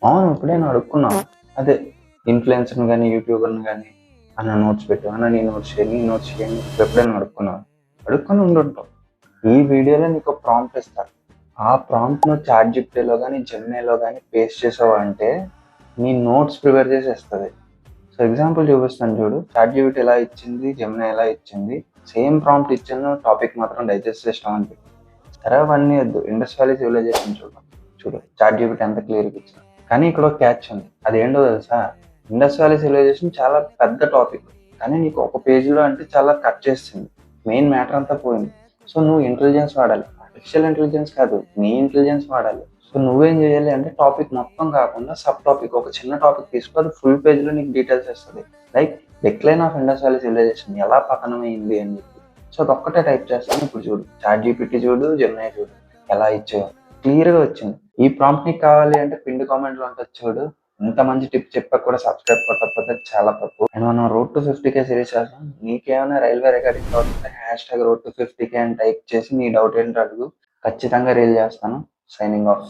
అవును. ఎప్పుడైనా అడుక్కున్నావా? అదే ఇన్‌ఫ్లుయెన్సర్‌ని గాని, యూట్యూబర్‌ని గాని, అన్న నోట్స్ పెట్టు, అన్న నీ నోట్స్ షేర్, నీ నోట్స్ షేర్ ఎప్పుడైనా అడుక్కున్నావా? అడుక్కొని ఉండుంటావు. ఈ వీడియోలో నీకో ప్రాంప్ట్ ఇస్తా. ఆ ప్రాంప్ట్‌ను చాట్‌జిపిటీలో గాని, జెమినైలో గాని పేస్ట్ చేసావంటే నీ నోట్స్ ప్రిపేర్ చేసి ఇస్తది. సో, ఎగ్జాంపుల్ చూపిస్తాను చూడు. చాట్‌జిపిటీ ఎలా ఇచ్చింది, జెమినై ఎలా ఇచ్చింది. సేమ్ ప్రాంప్ట్ ఇచ్చాను, టాపిక్ మాత్రం డైజెస్ట్ చేసినామని పెట్టు. సరే అవన్నీ వద్దు. ఇండస్ వ్యాలీ సివిలైజేషన్ చూద్దాం. చూడు చాట్‌జిపిటీ ఎంత క్లియర్‌గా ఇచ్చిందో. కానీ ఇక్కడ ఒక క్యాచ్ ఉంది. అదేంటో తెలుసా? ఇండస్ వ్యాలీ సివిలైజేషన్ చాలా పెద్ద టాపిక్. కానీ నీకు ఒక పేజీలో అంటే చాలా కట్ చేసింది. మెయిన్ మ్యాటర్ అంతా పోయింది. సో నువ్వు ఇంటెలిజెన్స్ వాడాలి. ఆర్టిఫిషియల్ ఇంటెలిజెన్స్ కాదు. నీ ఇంటెలిజెన్స్ వాడాలి. సో నువ్వేం చేయాలి అంటే టాపిక్ మొత్తం కాకుండా సబ్ టాపిక్ ఒక చిన్న టాపిక్ తీసుకో, అది ఫుల్ పేజ్‌లో నీకు డీటెయిల్స్ ఇస్తది. Like decline of Indus valley civilization ఎలా పతనమైంది అని చెప్పి. సో అదొక్కటే టైప్ చేస్తాను. ఇప్పుడు చూడు. చాట్‌జిపిటీ చూడు, జెమినై చూడు ఎలా ఇచ్చాయో. క్లియర్‌గా వచ్చింది. ఈ ప్రాంప్ట్ నీకు కావాలి అంటే పిన్డ్ కామెంట్‌లో ఉంటది చూడు. ఇంత మంచి టిప్ చెప్పాక కూడా సబ్స్క్రైబ్ కొట్టకపోతే చాలా తప్పు. అండ్ మనం రోడ్ టు 50K సిరీస్ చేస్తాం. నీకేమైనా రైల్వే రిగార్డింగ్ డౌట్ ఉంటే #road to 50K అని టైప్ చేసి నీ డౌట్ ఏంటో అడుగు. ఖచ్చితంగా రీల్ చేస్తాను. Signing off.